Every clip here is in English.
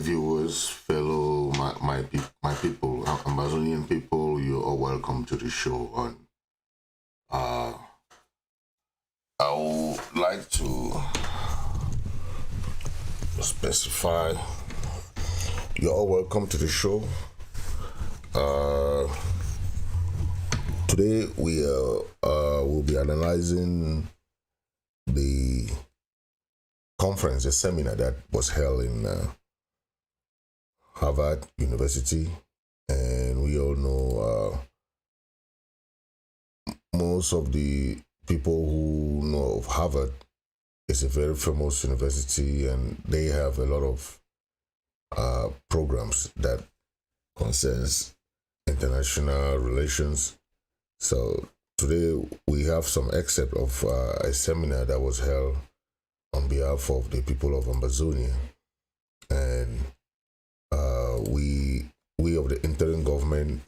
viewers, fellow my people, Ambazonian people, you're all welcome to the show. On I would like to specify you're all welcome to the show. Today we will be analyzing the conference, a seminar that was held in Harvard University, and we all know most of the people who know of Harvard. It's a very famous university, and they have a lot of programs that concerns international relations. So today we have some excerpt of a seminar that was held on behalf of the people of Ambazonia, and we of the interim government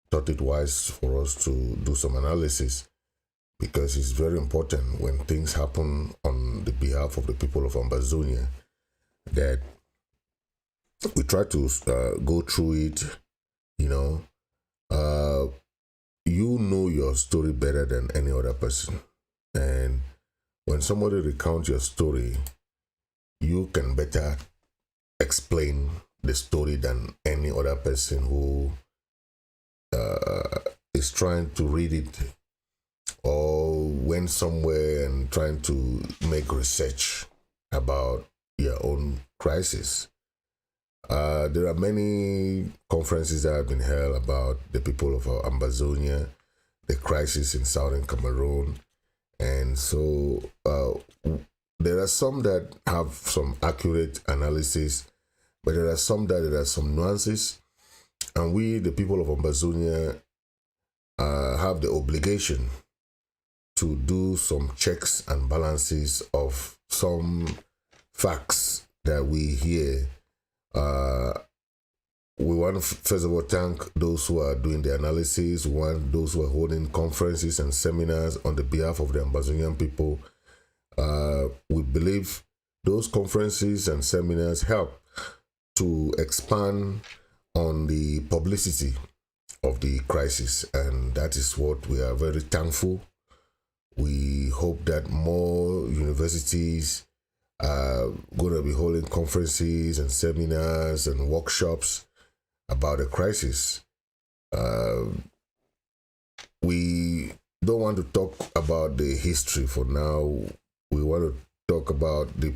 thought it wise for us to do some analysis, because it's very important when things happen on the behalf of the people of Ambazonia that we try to go through it. You know your story better than any other person, and when somebody recounts your story, you can better explain the story than any other person who is trying to read it or went somewhere and trying to make research about your own crisis. There are many conferences that have been held about the people of Ambazonia, the crisis in southern Cameroon, and so there are some that have some accurate analysis, but there are some that there are some nuances, and we, the people of Ambazonia, have the obligation to do some checks and balances of some facts that we hear. We want to first of all thank those who are doing the analysis. We want those who are holding conferences and seminars on the behalf of the Ambazonian people. We believe those conferences and seminars help to expand on the publicity of the crisis, and that is what we are very thankful. We hope that more universities are going to be holding conferences and seminars and workshops about the crisis. We don't want to talk about the history for now. We want to talk about the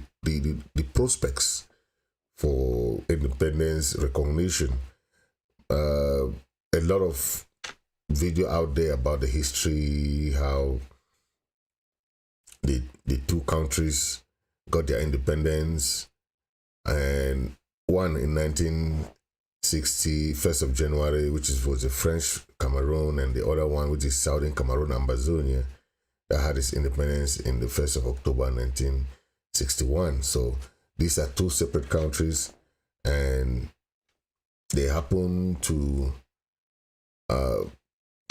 prospects for independence recognition. A lot of video out there about the history, how the two countries got their independence, and one in 1960, 1st of January, which was the French Cameroon, and the other one, which is Southern Cameroon, Ambazonia, that had its independence in the 1st of October 1961. So these are two separate countries, and they happen to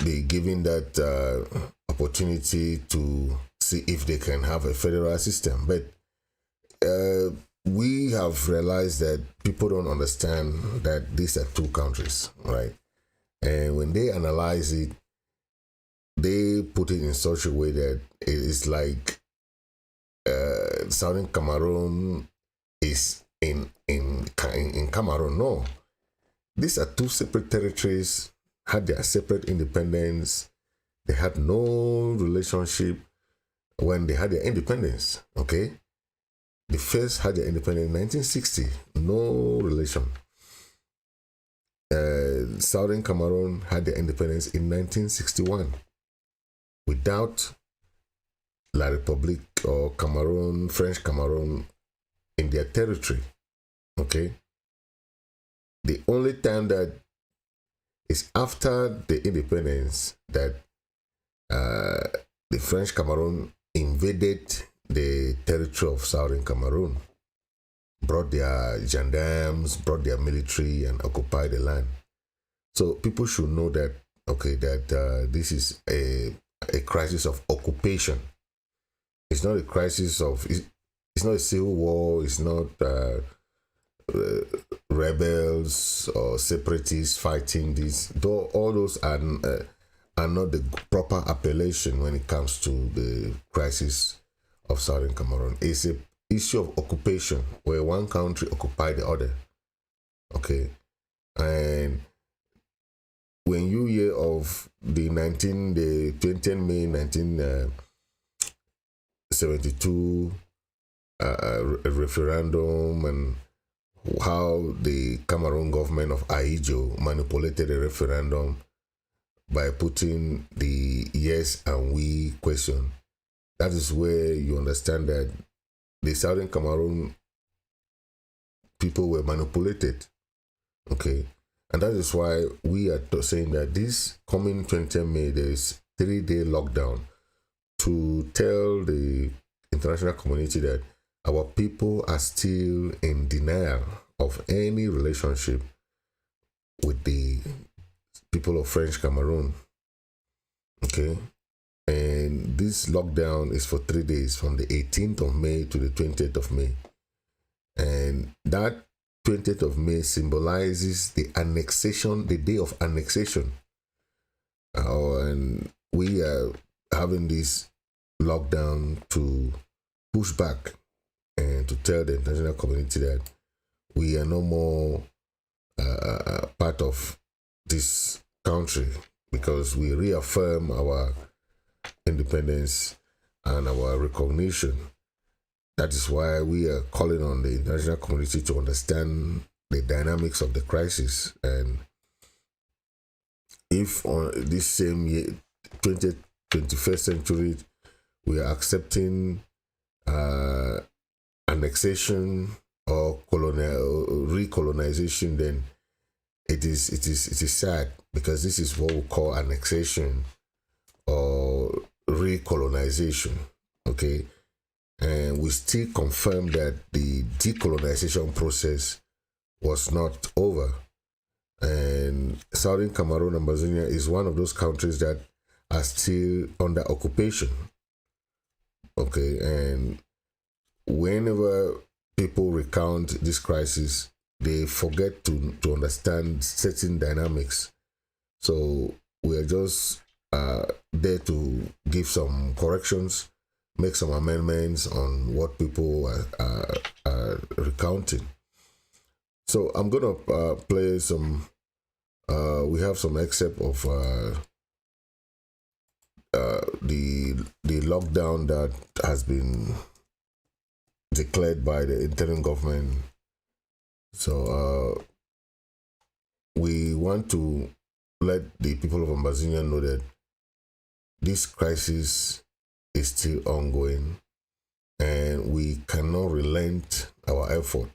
be given that opportunity to see if they can have a federal system. But we have realized that people don't understand that these are two countries, right? And when they analyze it, they put it in such a way that it is like Southern Cameroon is in Cameroon. No, these are two separate territories, had their separate independence. They had no relationship when they had their independence, okay? The first had their independence in 1960, no relation. Southern Cameroon had their independence in 1961 without La République or Cameroon, French Cameroon in their territory, okay? The only time that is after the independence that the French Cameroon invaded the territory of Southern Cameroon, brought their gendarmes, brought their military, and occupied the land. So people should know that, okay, that this is a crisis of occupation. It's not a crisis of, it's not a civil war, it's not rebels or separatists fighting this. Though all those are not the proper appellation when it comes to the crisis of Southern Cameroon. It's a issue of occupation where one country occupied the other. Okay, and when you hear of the 20th May 1972 referendum and how the Cameroon government of Ahijo manipulated the referendum by putting the yes and we question, that is where you understand that the Southern Cameroon people were manipulated. Okay, and that is why we are saying that this coming 20th May, there is 3-day lockdown to tell the international community that our people are still in denial of any relationship with the people of French Cameroon. Okay, and this lockdown is for 3 days, from the 18th of May to the 20th of May. And that 20th of May symbolizes the annexation, the day of annexation. And we are having this lockdown to push back and to tell the international community that we are no more part of this country, because we reaffirm our independence and our recognition. That is why we are calling on the international community to understand the dynamics of the crisis. And if on this same year, 21st century, we are accepting annexation or recolonization, then it is sad, because this is what we call annexation or recolonization. Okay, and we still confirm that the decolonization process was not over, and Southern Cameroon, Ambazonia, is one of those countries that are still under occupation. Okay, and whenever people recount this crisis, they forget to understand certain dynamics. So we are just there to give some corrections, make some amendments on what people are recounting. So I'm gonna play some. We have some excerpt of the lockdown that has been declared by the interim government. So we want to let the people of Ambazonia know that this crisis is still ongoing, and we cannot relent our effort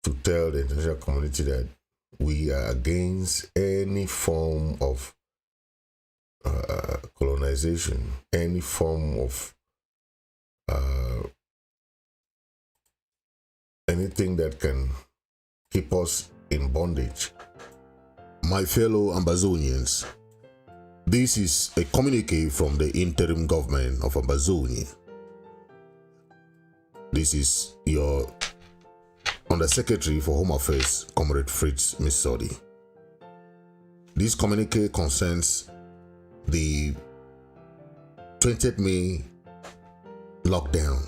to tell the international community that we are against any form of colonization, any form of anything that can keep us in bondage. My fellow Ambazonians, this is a communique from the interim government of Ambazonia. This is your Undersecretary for Home Affairs, Comrade Fritz Misodi. This communique concerns the 20th May lockdown.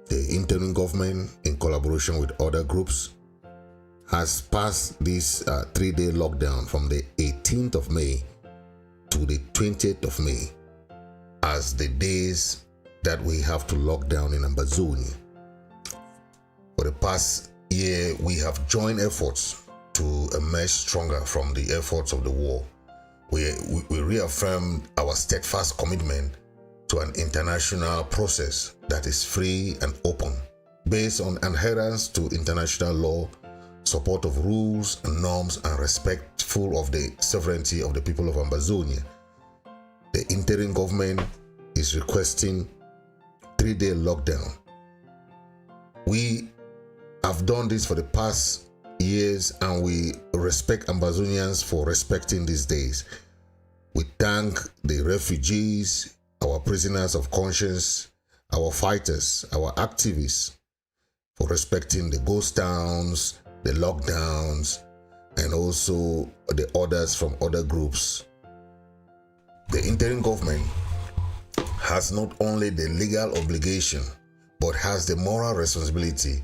The interim government, in collaboration with other groups, has passed this 3-day lockdown from the 18th of May to the 20th of May as the days that we have to lock down in Ambazonia. For the past year, we have joined efforts to emerge stronger from the efforts of the war. We reaffirmed our steadfast commitment to an international process that is free and open, based on adherence to international law, support of rules and norms, and respectful of the sovereignty of the people of Ambazonia. The interim government is requesting 3-day lockdown. We have done this for the past years, and we respect Ambazonians for respecting these days. We thank the refugees, our prisoners of conscience, our fighters, our activists for respecting the ghost towns, the lockdowns, and also the orders from other groups. The interim government has not only the legal obligation, but has the moral responsibility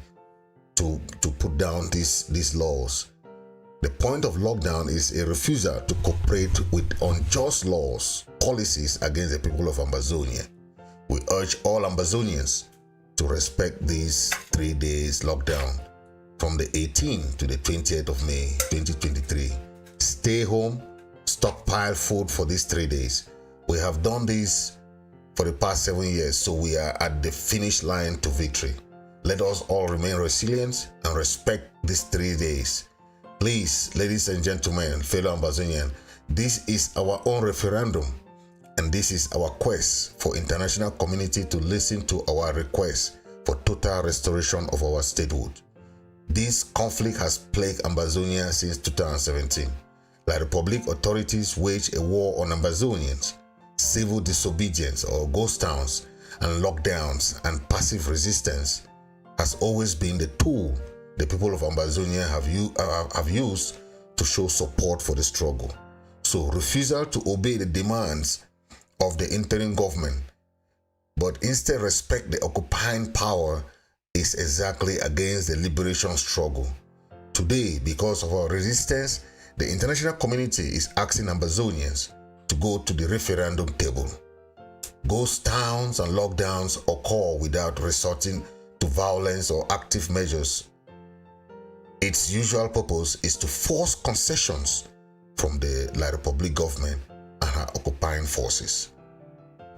to put down these laws. The point of lockdown is a refusal to cooperate with unjust laws, policies against the people of Ambazonia. We urge all Ambazonians to respect these 3 days lockdown from the 18th to the 20th of May 2023. Stay home, stockpile food for these 3 days. We have done this for the past 7 years, so we are at the finish line to victory. Let us all remain resilient and respect these 3 days. Please, ladies and gentlemen, fellow Ambazonian, this is our own referendum, and this is our quest for international community to listen to our request for total restoration of our statehood. This conflict has plagued Ambazonia since 2017. La Republic authorities wage a war on Ambazonians. Civil disobedience or ghost towns and lockdowns and passive resistance has always been the tool the people of Ambazonia have used to show support for the struggle. So refusal to obey the demands of the interim government, but instead respect the occupying power, is exactly against the liberation struggle. Today, because of our resistance, the international community is asking Ambazonians to go to the referendum table. Ghost towns and lockdowns occur without resorting to violence or active measures. Its usual purpose is to force concessions from the La Republic government and her occupying forces.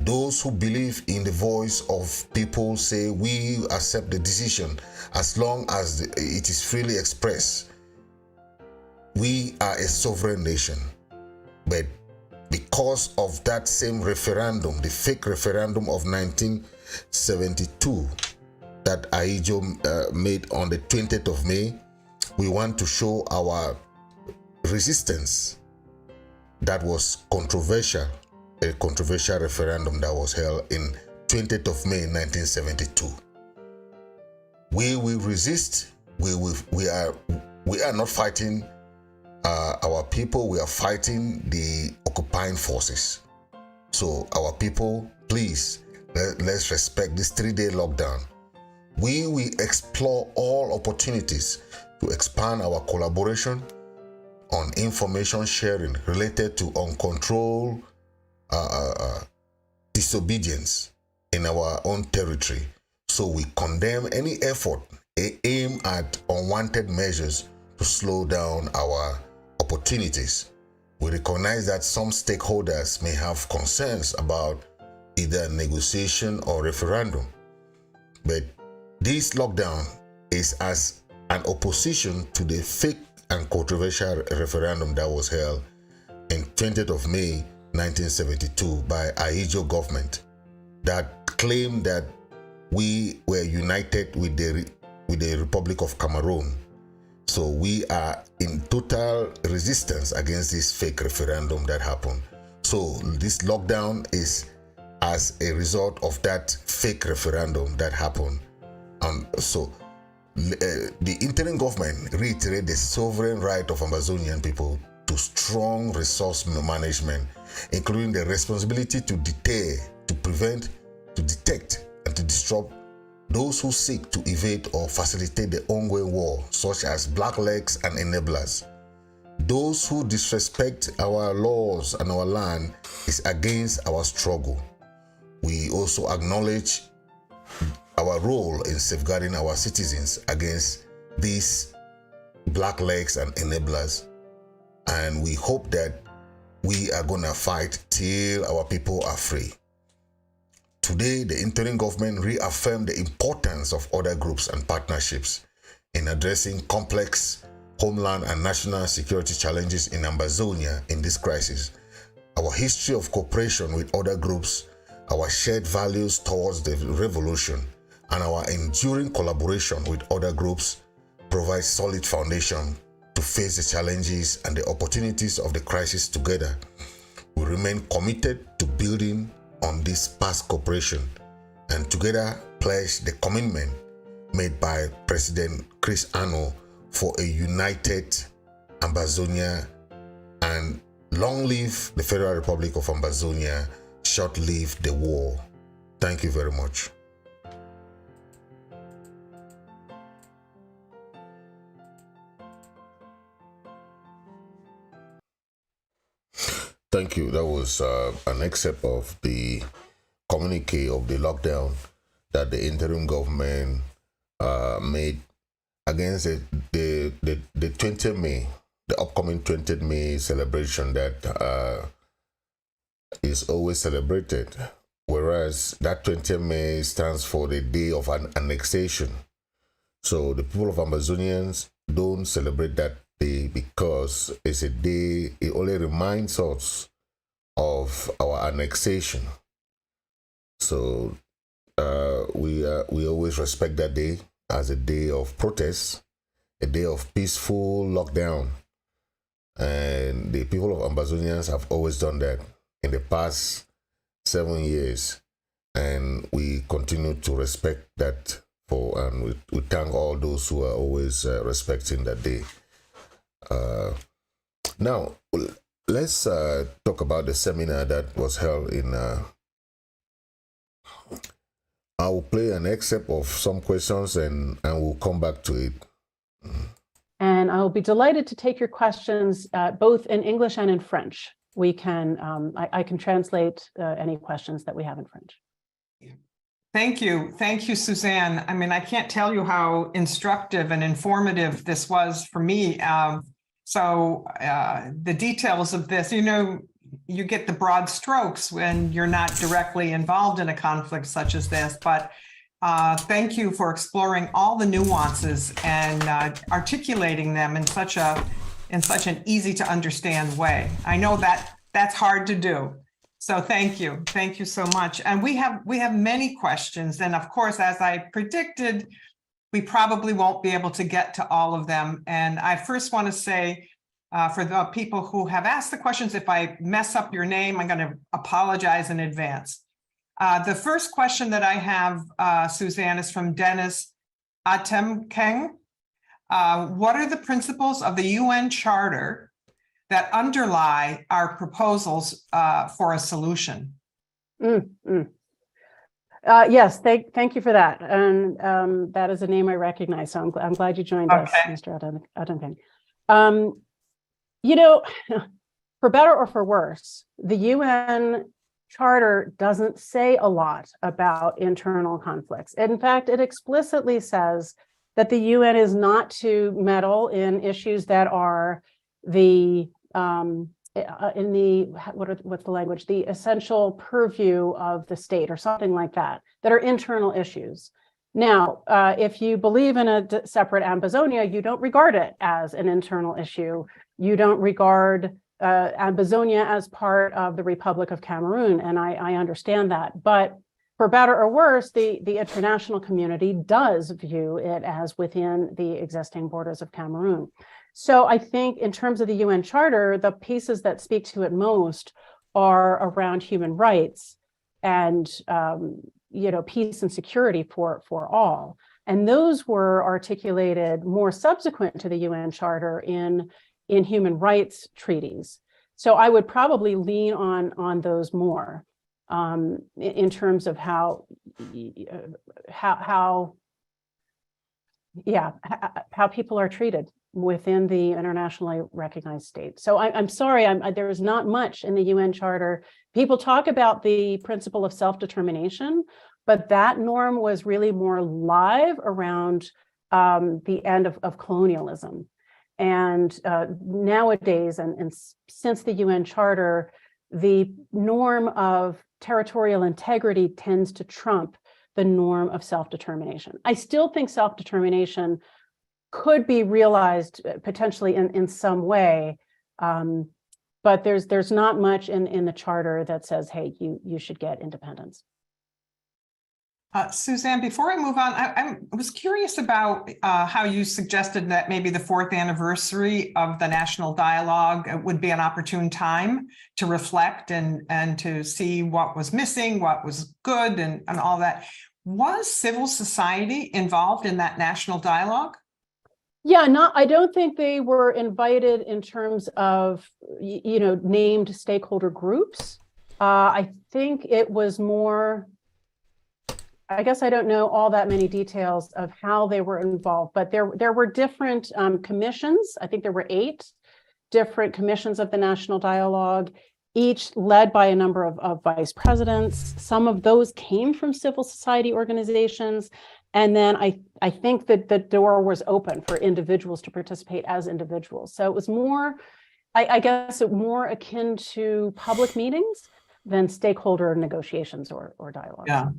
Those who believe in the voice of people say we accept the decision as long as it is freely expressed. We are a sovereign nation, but because of that same referendum, the fake referendum of 1972 that Ahijo made on the 20th of May, we want to show our resistance. That was controversial, a controversial referendum that was held in 20th of May 1972. We will resist. We are not fighting our people. We are fighting the occupying forces. So our people, please, let's respect this 3-day lockdown. We will explore all opportunities to expand our collaboration on information sharing related to uncontrolled disobedience in our own territory. So we condemn any effort aimed at unwanted measures to slow down our opportunities. We recognize that some stakeholders may have concerns about either negotiation or referendum, but this lockdown is as an opposition to the fake and controversial referendum that was held in 20th of May 1972 by Ahijo government that claimed that we were united with the Republic of Cameroon. So we are in total resistance against this fake referendum that happened. So this lockdown is as a result of that fake referendum that happened. So the interim government reiterated the sovereign right of Ambazonian people to strong resource management, including the responsibility to deter, to prevent, to detect, and to disrupt those who seek to evade or facilitate the ongoing war, such as blacklegs and enablers. Those who disrespect our laws and our land is against our struggle. We also acknowledge our role in safeguarding our citizens against these blacklegs and enablers. And we hope that we are going to fight till our people are free. Today, the interim government reaffirmed the importance of other groups and partnerships in addressing complex homeland and national security challenges in Ambazonia in this crisis. Our history of cooperation with other groups, our shared values towards the revolution, and our enduring collaboration with other groups provide solid foundation to face the challenges and the opportunities of the crisis together. We remain committed to building on this past cooperation and together pledge the commitment made by President Chris Ano for a united Ambazonia, and long live the Federal Republic of Ambazonia, short live the war. Thank you very much. Thank you. That was an excerpt of the communique of the lockdown that the interim government made against the 20th May, the upcoming 20th May celebration that is always celebrated, whereas that 20th May stands for the day of an annexation. So the people of Ambazonians don't celebrate that day because it's a day, it only reminds us of our annexation. So we always respect that day as a day of protest, a day of peaceful lockdown. And the people of Ambazonians have always done that in the past 7 years. And we continue to respect that and we thank all those who are always respecting that day. Now, let's talk about the seminar that was held in. I will play an excerpt of some questions and we'll come back to it. And I'll be delighted to take your questions both in English and in French. We can, I can translate any questions that we have in French. Thank you, Suzanne. I mean, I can't tell you how instructive and informative this was for me. The details of this, you know, you get the broad strokes when you're not directly involved in a conflict such as this, but thank you for exploring all the nuances and articulating them in such an easy to understand way. I know that that's hard to do. So thank you so much. And we have many questions, and of course, as I predicted, we probably won't be able to get to all of them. And I first want to say, for the people who have asked the questions, if I mess up your name, I'm going to apologize in advance. The first question that I have, Suzanne, is from Dennis Atemkeng. What are the principles of the UN Charter that underlie our proposals for a solution? Yes, thank you for that. And that is a name I recognize, so I'm glad you joined us, Mr. Atemkeng. You know, for better or for worse, the UN Charter doesn't say a lot about internal conflicts. In fact, it explicitly says that the UN is not to meddle in issues that are what's the language? The essential purview of the state or something like that, that are internal issues. Now, if you believe in a separate Ambazonia, you don't regard it as an internal issue. You don't regard Ambazonia as part of the Republic of Cameroon, and I understand that. But for better or worse, the international community does view it as within the existing borders of Cameroon. So I think in terms of the UN Charter, the pieces that speak to it most are around human rights and you know, peace and security for all. And those were articulated more subsequent to the UN Charter in human rights treaties. So I would probably lean on those more in terms of how people are treated within the internationally recognized state. So I'm sorry, there is not much in the UN Charter. People talk about the principle of self-determination, but that norm was really more live around the end of colonialism. And nowadays, and since the UN Charter, the norm of territorial integrity tends to trump the norm of self-determination. I still think self-determination could be realized potentially in some way, but there's not much in the charter that says, hey, you should get independence. Suzanne, before I move on, I was curious about how you suggested that maybe the 4th anniversary of the National Dialogue would be an opportune time to reflect and to see what was missing, what was good, and all that. Was civil society involved in that national dialogue? Yeah, I don't think they were invited in terms of, named stakeholder groups. I think it was more, I guess I don't know all that many details of how they were involved, but there were different commissions. I think there were 8 different commissions of the national dialogue, each led by a number of vice presidents. Some of those came from civil society organizations. And then I think that the door was open for individuals to participate as individuals. So it was more, I guess, more akin to public meetings than stakeholder negotiations or dialogues. Yeah.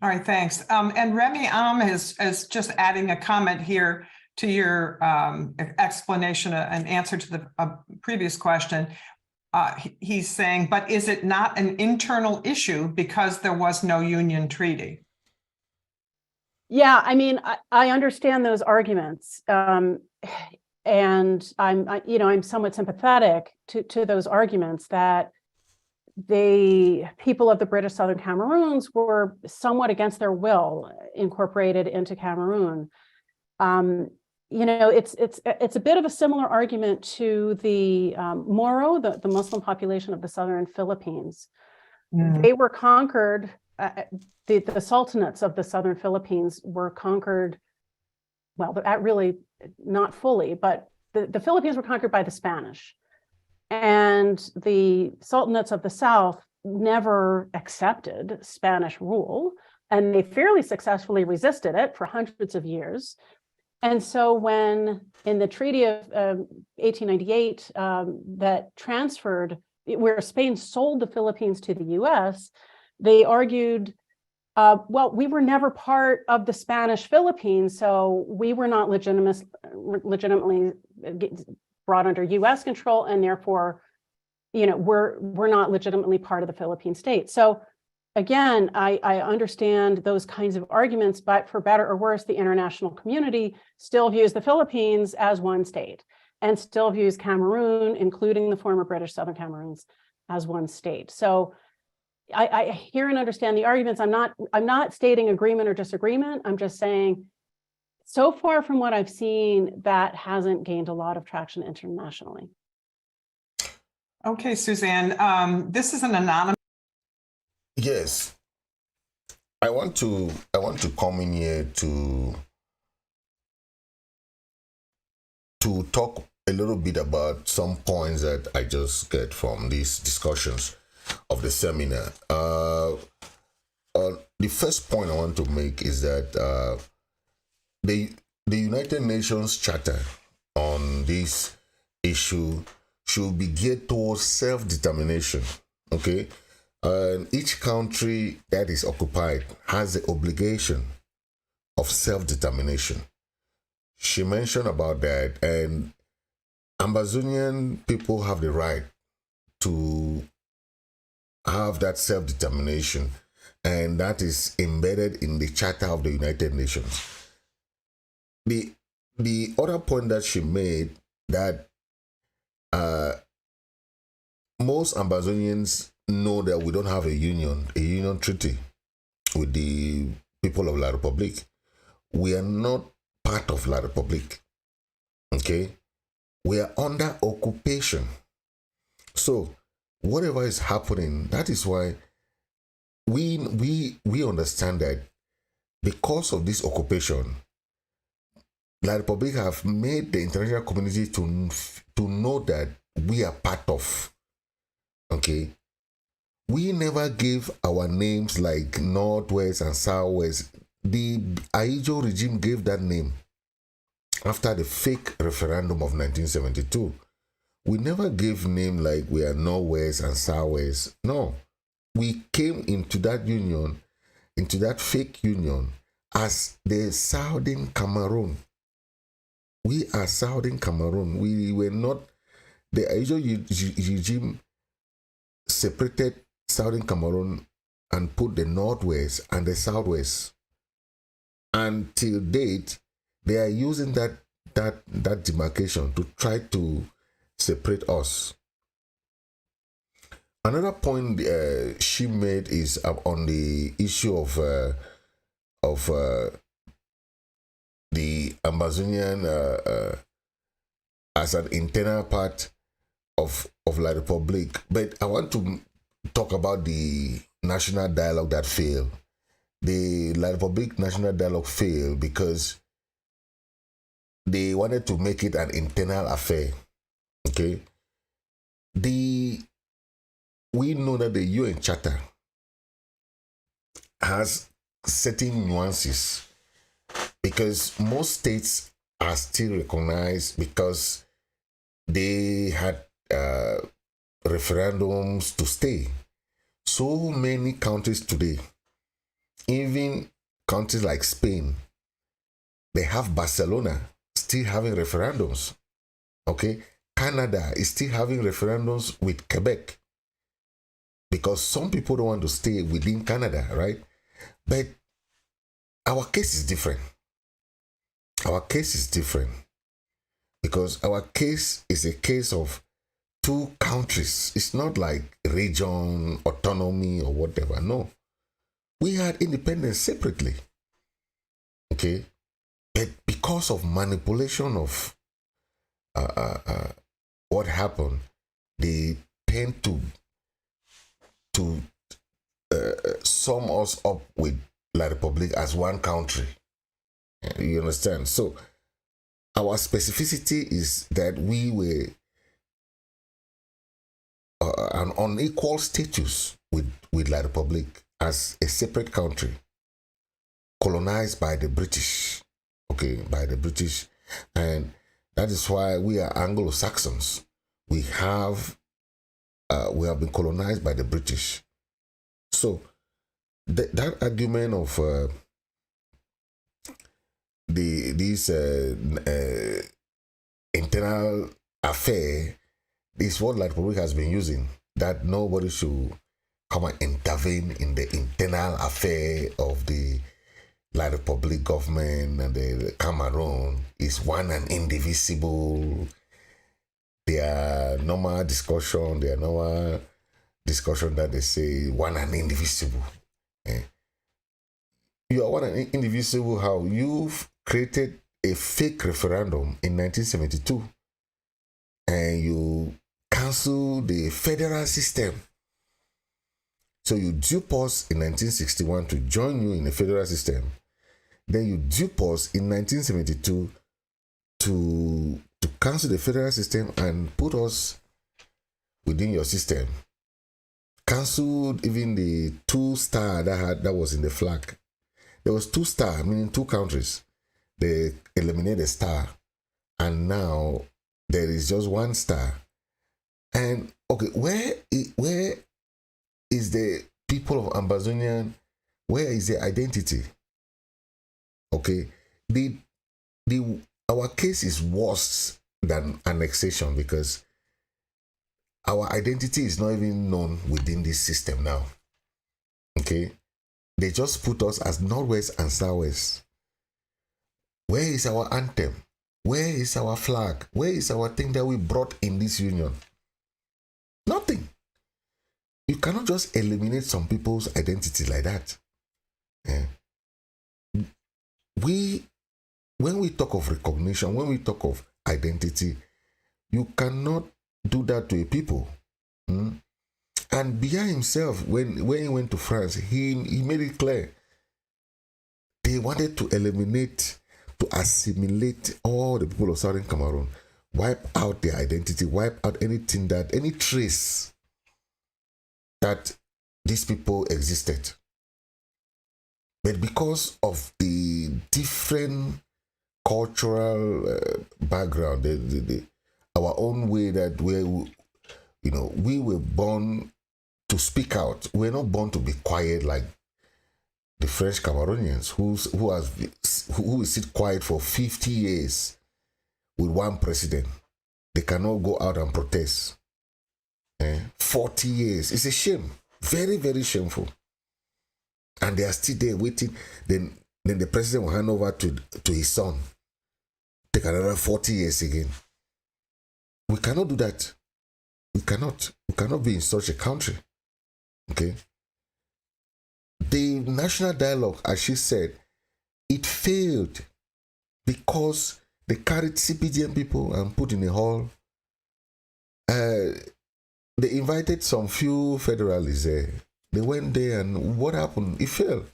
All right, thanks. And Remy is just adding a comment here to your explanation, an answer to the previous question. He's saying, but is it not an internal issue because there was no union treaty? Yeah, I mean, I understand those arguments, and I'm somewhat sympathetic to those arguments that the people of the British Southern Cameroons were somewhat against their will incorporated into Cameroon. It's a bit of a similar argument to the Moro, the Muslim population of the southern Philippines. They were conquered. The sultanates of the southern Philippines were conquered. Well, really not fully, but the Philippines were conquered by the Spanish. And the sultanates of the South never accepted Spanish rule, and they fairly successfully resisted it for hundreds of years. And so when in the Treaty of 1898 that transferred, where Spain sold the Philippines to the US, they argued, well, we were never part of the Spanish Philippines, so we were not legitimately brought under US control, and therefore, we're not legitimately part of the Philippine state. So again, I understand those kinds of arguments, but for better or worse, the international community still views the Philippines as one state and still views Cameroon, including the former British Southern Cameroons, as one state. So I hear and understand the arguments. I'm not stating agreement or disagreement. I'm just saying, so far from what I've seen, that hasn't gained a lot of traction internationally. Okay, Suzanne, this is an anonymous. Yes, I want to come in here to talk a little bit about some points that I just get from these discussions of the seminar. The first point I want to make is that the United Nations Charter on this issue should be geared towards self-determination. Okay. Each country that is occupied has the obligation of self-determination. She mentioned about that, and Ambazonian people have the right to have that self-determination, and that is embedded in the Charter of the United Nations. The other point that she made, that most Ambazonians know that we don't have a union treaty with the people of La Republique. We are not part of La Republique. Okay? We are under occupation. So whatever is happening, that is why we understand that because of this occupation, La Republique have made the international community to know that we are part of. Okay? We never gave our names like Northwest and Southwest. The Aijo regime gave that name after the fake referendum of 1972. We never gave name like we are Northwest and Southwest. No. We came into that union, into that fake union, as the Southern Cameroon. We are Southern Cameroon. We were not, the Aijo regime separated Southern Cameroon and put the Northwest and the Southwest. Until date, they are using that demarcation to try to separate us. Another point she made is on the issue of of the Ambazonian as an internal part of La Republique. But I want to talk about the national dialogue that failed. The La Republique national dialogue failed because they wanted to make it an internal affair. Okay. We know that the UN Charter has certain nuances because most states are still recognized because they had referendums to stay. So many countries today, even countries like Spain, they have Barcelona still having referendums. Okay, Canada is still having referendums with Quebec because some people don't want to stay within Canada, right? But our case is different. Our case is different because our case is a case of two countries. It's not like region, autonomy, or whatever. No. We had independence separately. Okay? But because of manipulation of what happened, they tend to sum us up with La Republique as one country. You understand? So our specificity is that we were an unequal status with La Republique as a separate country, colonized by the British. Okay, by the British, and that is why we are Anglo-Saxons. We have been colonized by the British. So that argument of this internal affair is what La Republique has been using, that nobody should come and intervene in the internal affair of the La Republique government and the Cameroon is one and indivisible. Their normal discussion that they say one and indivisible. You are one and indivisible how you've created a fake referendum in 1972 and you cancel the federal system. So you dupe us in 1961 to join you in the federal system. Then you dupe us in 1972 to cancel the federal system and put us within your system. Cancelled even the 2-star that was in the flag. There was 2-star, meaning 2 countries. They eliminated the star. And now there is just 1 star. And okay, where is the people of Ambazonia? Where is their identity? Okay, our case is worse than annexation because our identity is not even known within this system now. Okay, they just put us as Northwest and Southwest. Where is our anthem? Where is our flag? Where is our thing that we brought in this union? Nothing. You cannot just eliminate some people's identity like that. Yeah. When we talk of recognition, when we talk of identity, you cannot do that to a people. And Biya himself, when he went to France, he made it clear. They wanted to eliminate, to assimilate all the people of Southern Cameroon, wipe out their identity, wipe out anything any trace that these people existed. But because of the different cultural background, our own way that we were born to speak out. We're not born to be quiet like the French Cameroonians who will sit quiet for 50 years with one president. They cannot go out and protest. 40 years. It's a shame. Very, very shameful. And they are still there waiting. Then the president will hand over to his son. Take another 40 years again. We cannot do that. We cannot be in such a country. Okay? The national dialogue, as she said, it failed because they carried CPGM people and put in a hall. They invited some few federalists there. They went there, and what happened? It failed.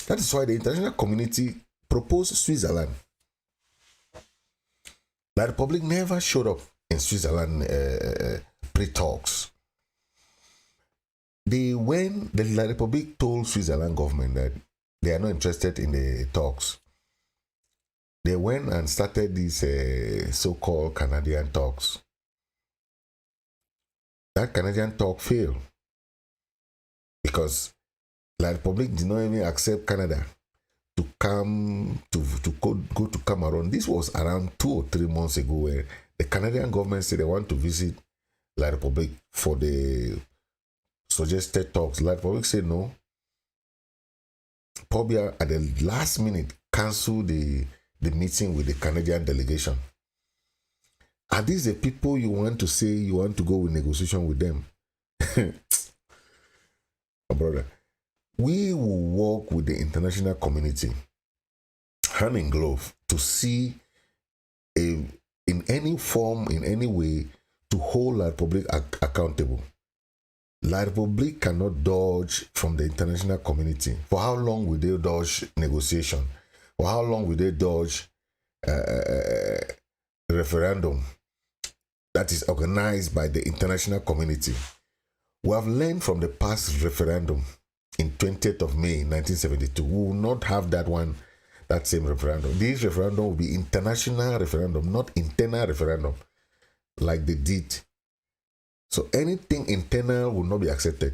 That is why the international community proposed Switzerland. The Republic never showed up in Switzerland pre-talks. When the Republic told Switzerland government that they are not interested in the talks, they went and started these so-called Canadian talks. That Canadian talk failed because the Republic did not even accept Canada to come to go to Cameroon. This was around 2 or 3 months ago, where the Canadian government said they want to visit La Republic for the suggested talks. La Republic said no. Pobia at the last minute canceled the meeting with the Canadian delegation. Are these the people you want to say you want to go with negotiation with them? Oh, brother, we will work with the international community hand in glove to see in any form, in any way, to hold La Republic accountable. La Republic cannot dodge from the international community. For how long will they dodge negotiation? For how long will they dodge referendum that is organized by the international community? We have learned from the past referendum in 20th of May 1972. We will not have that same referendum. This referendum will be international referendum, not internal referendum, like they did. So anything internal will not be accepted.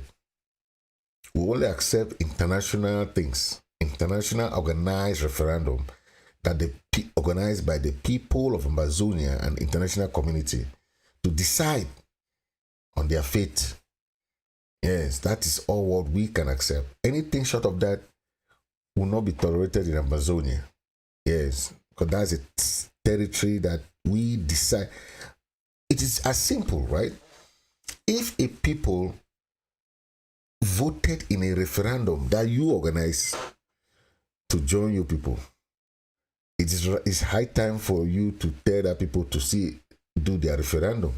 We only accept international things, international organized referendum that organized by the people of Ambazonia and international community to decide on their fate. Yes, that is all what we can accept. Anything short of that will not be tolerated in Ambazonia. Yes, because that's a territory that we decide. It is as simple, right? If a people voted in a referendum that you organize to join your people, it's high time for you to tell that people to do their referendum.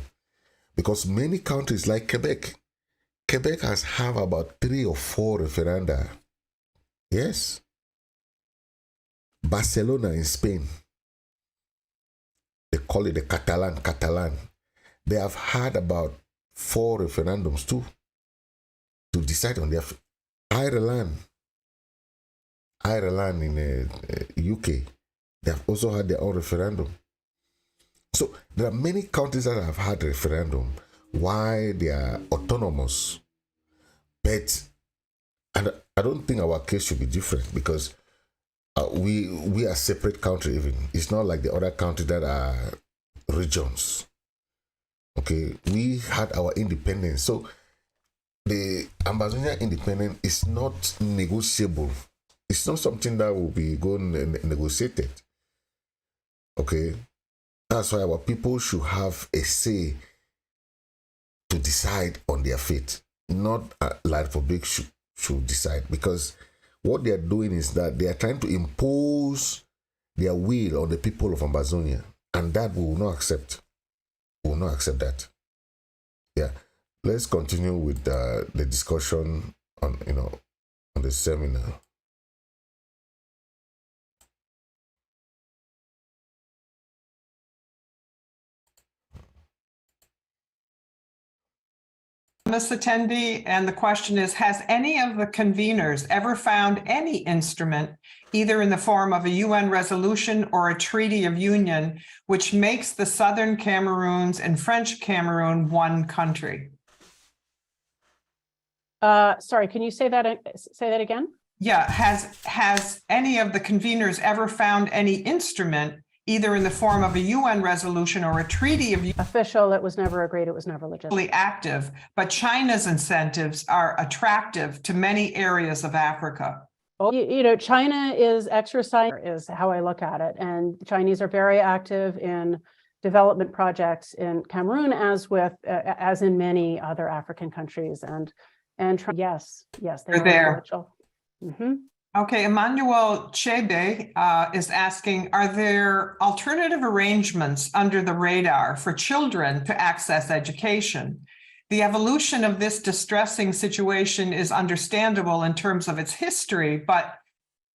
Because many countries like Quebec has have about 3 or 4 referenda. Yes. Barcelona in Spain, they call it the Catalan. They have had about 4 referendums too to decide on their Ireland in the UK, they have also had their own referendum. So there are many countries that have had referendum why they are autonomous, but I don't think our case should be different, because we are separate country. Even it's not like the other countries that are regions. Okay, we had our independence, so the Ambazonia independence is not negotiable. It's not something that will be going negotiated. Okay, that's why our people should have a say to decide on their fate, not La Republic should decide, because what they are doing is that they are trying to impose their will on the people of Ambazonia, and that we will not accept. We will not accept that. Yeah, let's continue with the discussion on on the seminar. Ms. Attendee, and the question is, has any of the conveners ever found any instrument, either in the form of a UN resolution or a treaty of union, which makes the Southern Cameroons and French Cameroon one country? Sorry, can you say that again? Yeah, has any of the conveners ever found any instrument, either in the form of a UN resolution or a treaty of Official, it was never agreed, it was never legitimate. active, but China's incentives are attractive to many areas of Africa? Oh, China is exercising, is how I look at it. And the Chinese are very active in development projects in Cameroon, as in many other African countries. And yes, they They're there. Mm-hmm. Okay, Emmanuel Chebe is asking, are there alternative arrangements under the radar for children to access education? The evolution of this distressing situation is understandable in terms of its history, but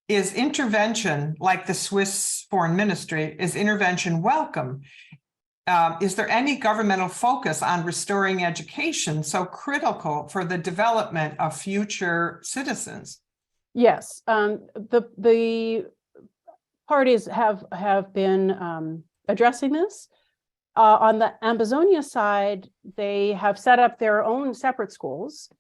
is intervention, like the Swiss Foreign Ministry, is intervention welcome? Is there any governmental focus on restoring education so critical for the development of future citizens? Yes, the parties have been addressing this. On the Ambazonia side, they have set up their own separate schools.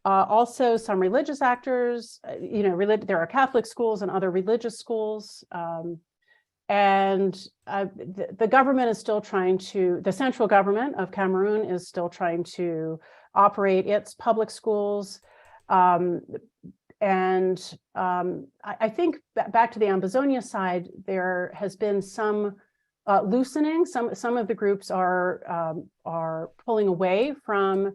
Also, some religious actors, there are Catholic schools and other religious schools. The government is still trying to, the central government of Cameroon is still trying to operate its public schools. I think back to the Ambazonia side, there has been some loosening. Some of the groups are pulling away from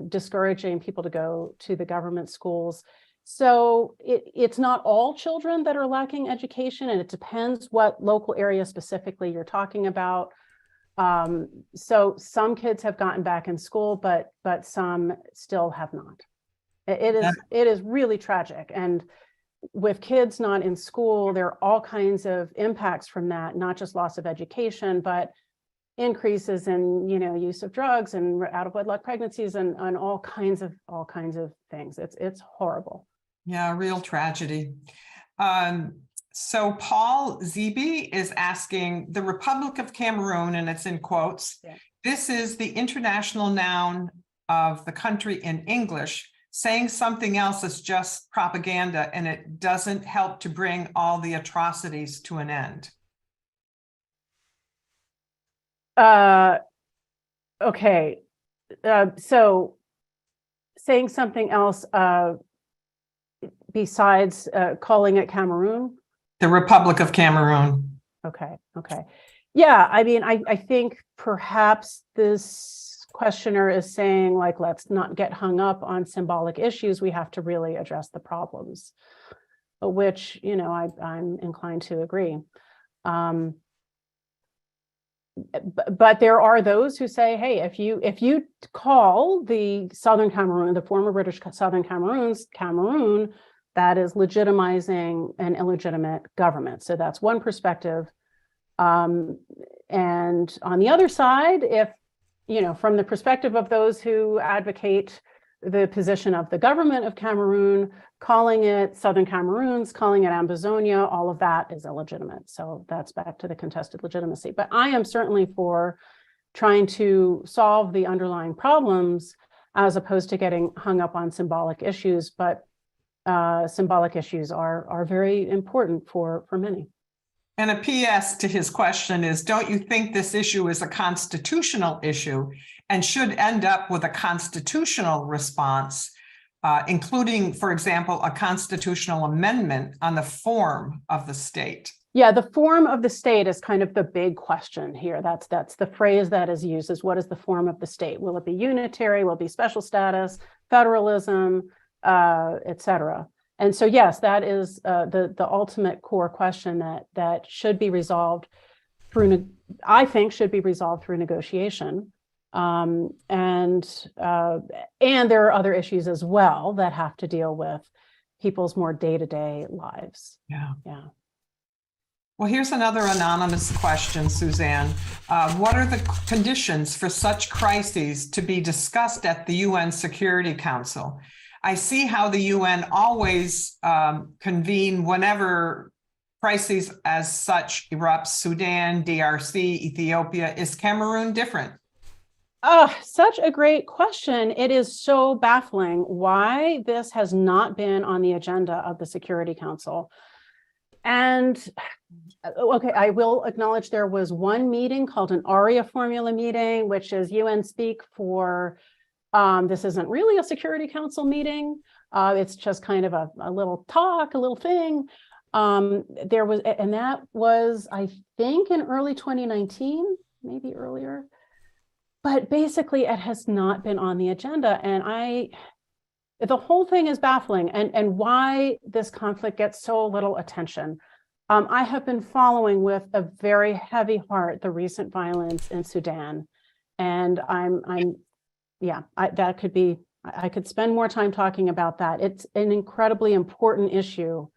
discouraging people to go to the government schools. So it's not all children that are lacking education, and it depends what local area specifically you're talking about. So some kids have gotten back in school, but some still have not. It is really tragic. And with kids not in school, there are all kinds of impacts from that, not just loss of education, but increases in, use of drugs and out of wedlock pregnancies and all kinds of things. It's horrible. Yeah, real tragedy. So Paul Zeeby is asking, the Republic of Cameroon, and it's in quotes, yeah. This is the international noun of the country in English. Saying something else is just propaganda, and it doesn't help to bring all the atrocities to an end. Okay. So saying something else besides calling it Cameroon? The Republic of Cameroon. Okay. Yeah, I mean, I think perhaps this questioner is saying, like, let's not get hung up on symbolic issues. We have to really address the problems, which, I'm inclined to agree. But there are those who say, hey, if you call the Southern Cameroon, the former British Southern Cameroon, that is legitimizing an illegitimate government. So that's one perspective. And on the other side, if from the perspective of those who advocate the position of the government of Cameroon, calling it Southern Cameroons, calling it Ambazonia, all of that is illegitimate. So that's back to the contested legitimacy. But I am certainly for trying to solve the underlying problems as opposed to getting hung up on symbolic issues. But symbolic issues are very important for many. And a PS to his question is, don't you think this issue is a constitutional issue and should end up with a constitutional response, including, for example, a constitutional amendment on the form of the state? Yeah, the form of the state is kind of the big question here. That's the phrase that is used, is what is the form of the state? Will it be unitary? Will it be special status, federalism, et cetera? And so, yes, that is the ultimate core question that should be resolved through, I think, should be resolved through negotiation. And there are other issues as well that have to deal with people's more day-to-day lives. Yeah. Well, here's another anonymous question, Suzanne. What are the conditions for such crises to be discussed at the UN Security Council? I see how the UN always convene whenever crises as such erupts. Sudan, DRC, Ethiopia. Is Cameroon different? Such a great question. It is so baffling why this has not been on the agenda of the Security Council. And okay, I will acknowledge there was one meeting called an ARIA formula meeting, which is UN speak for, this isn't really a Security Council meeting. It's just kind of a little talk, a little thing. There was, and that was, I think, in early 2019, maybe earlier. But basically, it has not been on the agenda. And the whole thing is baffling, and why this conflict gets so little attention. I have been following with a very heavy heart the recent violence in Sudan, and I could spend more time talking about that. It's an incredibly important issue.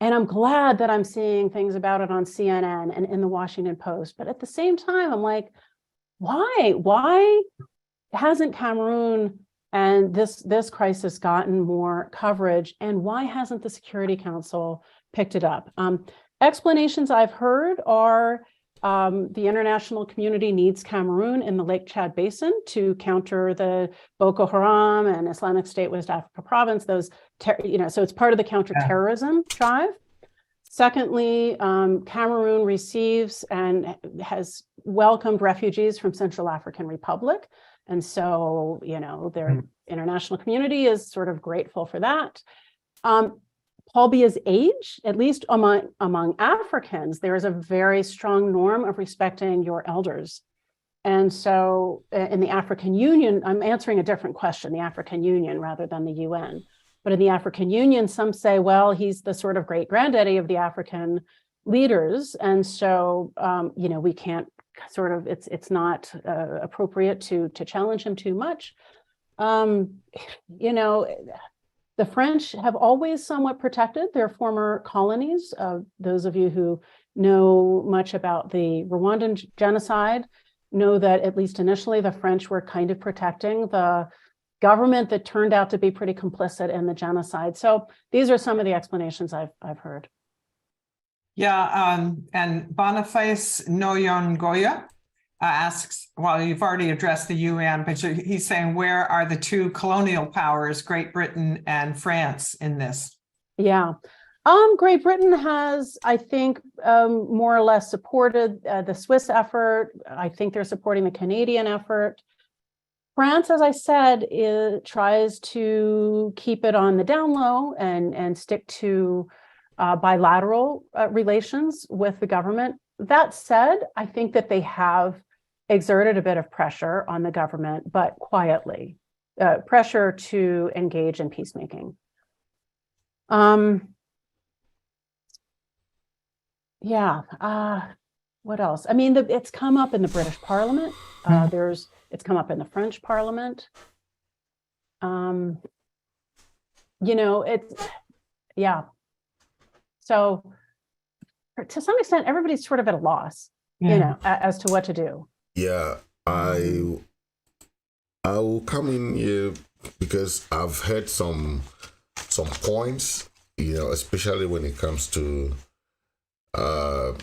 And I'm glad that I'm seeing things about it on CNN and in the Washington Post. But at the same time, I'm like, why? Why hasn't Cameroon and this crisis gotten more coverage? And why hasn't the Security Council picked it up? Explanations I've heard are the international community needs Cameroon in the Lake Chad Basin to counter the Boko Haram and Islamic State West Africa province. So it's part of the counterterrorism drive. Secondly, Cameroon receives and has welcomed refugees from Central African Republic. And so, their international community is sort of grateful for that. Paul Biya's age, at least among Africans, there is a very strong norm of respecting your elders. And so in the African Union, I'm answering a different question, the African Union rather than the UN. But in the African Union, some say, well, he's the sort of great granddaddy of the African leaders. And so, we can't it's not appropriate to challenge him too much. The French have always somewhat protected their former colonies. Those of you who know much about the Rwandan genocide know that at least initially the French were kind of protecting the government that turned out to be pretty complicit in the genocide. So these are some of the explanations I've heard. Yeah, and Boniface Noyongoya asks, well, you've already addressed the UN, but he's saying, where are the two colonial powers, Great Britain and France, in this? Yeah. Great Britain has, I think, more or less supported the Swiss effort. I think they're supporting the Canadian effort. France, as I said, tries to keep it on the down low and stick to bilateral relations with the government. That said, I think that they have exerted a bit of pressure on the government, but quietly, pressure to engage in peacemaking. What else? I mean, it's come up in the British Parliament. It's come up in the French Parliament. So to some extent, everybody's sort of at a loss, as to what to do. Yeah, I will come in here because I've heard some points, especially when it comes to the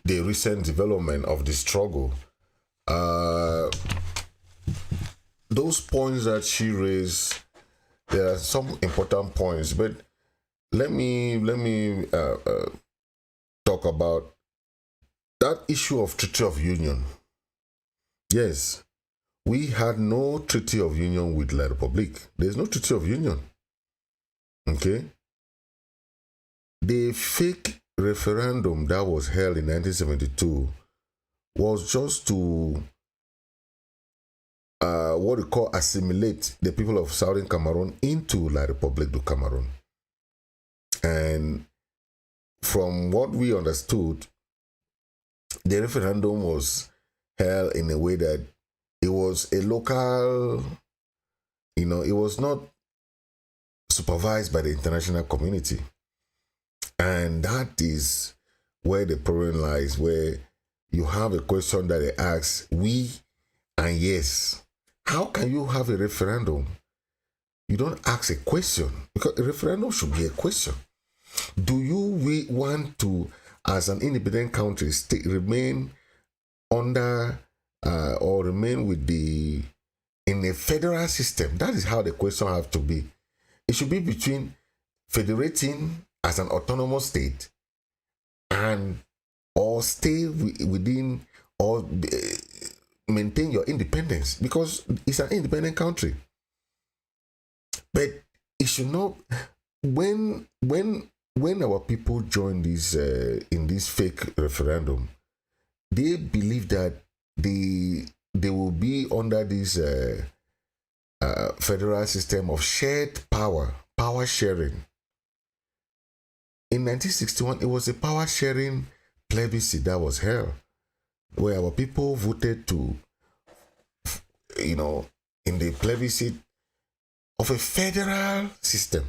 recent development of the struggle. Those points that she raised, there are some important points, but let me talk about that issue of Treaty of Union. Yes, we had no Treaty of Union with La République. There's no Treaty of Union. Okay? The fake referendum that was held in 1972 was just to what we call assimilate the people of Southern Cameroon into La République du Cameroun. And from what we understood, the referendum was held in a way that it was a local, it was not supervised by the international community. And that is where the problem lies, where you have a question that they ask, we and yes. How can you have a referendum? You don't ask a question, because a referendum should be a question. Do you want to, as an independent country, remain under or remain in a federal system? That is how the question has to be. It should be between federating as an autonomous state or stay within or maintain your independence, because it's an independent country. But it should not, when our people join this in this fake referendum, they believe that they will be under this federal system of shared power sharing. In 1961, it was a power sharing plebiscite that was held, where our people voted to, in the plebiscite of a federal system.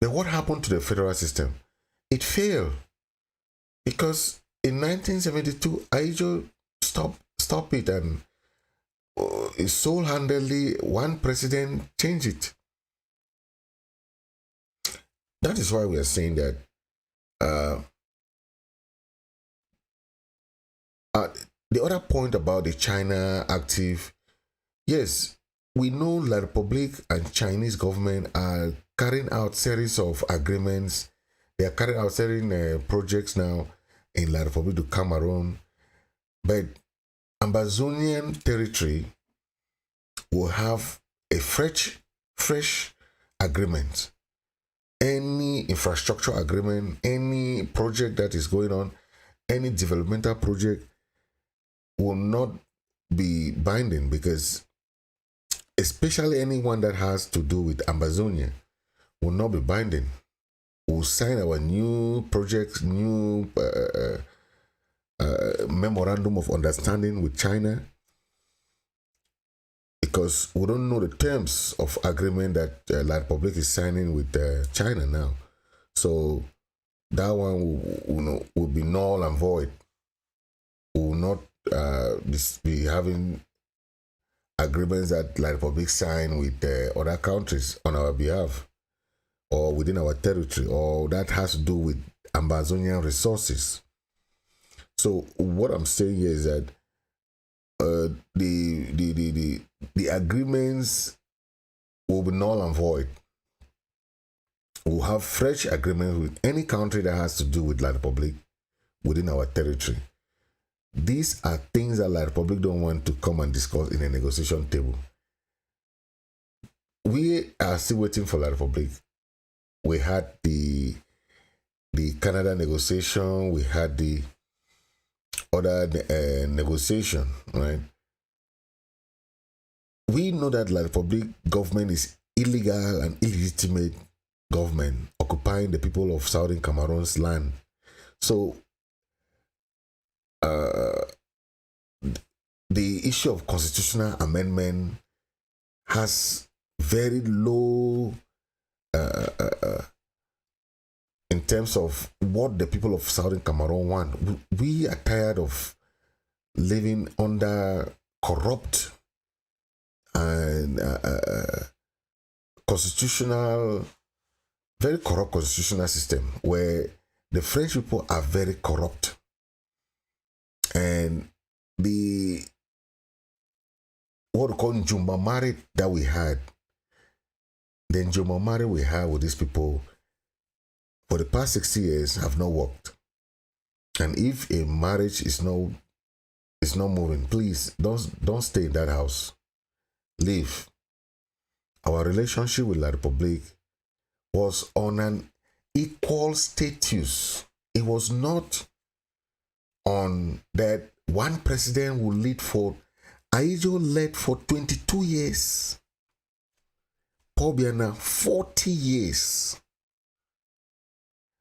But what happened to the federal system? It failed because in 1972, Aijo stopped it, and sole-handedly one president changed it. That is why we are saying that the other point about the China active, yes, we know La Republic and Chinese government are carrying out series of agreements. They are carrying out certain projects now in La Republic de Cameroon, but Ambazonian territory will have a fresh agreement. Any infrastructure agreement, any project that is going on, any developmental project will not be binding, because especially anyone that has to do with Ambazonia will not be binding. We'll sign our new projects, new memorandum of understanding with China, because we don't know the terms of agreement that La Republic is signing with China now. So that one will be null and void. We will not be having agreements that La Republic sign with other countries on our behalf or within our territory, or that has to do with Ambazonian resources. So what I'm saying here is that the agreements will be null and void. We'll have fresh agreements with any country that has to do with La Republic within our territory. These are things that La Republic don't want to come and discuss in a negotiation table. We are still waiting for La Republic. We had the Canada negotiation, we had the other negotiation, right? We know that La Republic government is illegal and illegitimate government occupying the people of Southern Cameroon's land. So the issue of constitutional amendment has very low in terms of what the people of Southern Cameroon want. We are tired of living under corrupt and very corrupt constitutional system, where the French people are very corrupt. And what we call Njumamari that we had, the Njumamari we had with these people for the past 60 years have not worked. And if a marriage is not moving, please don't stay in that house. Leave. Our relationship with La Republic was on an equal status. It was not on that one president will lead for. Aijo led for 22 years. Paul Biana 40 years.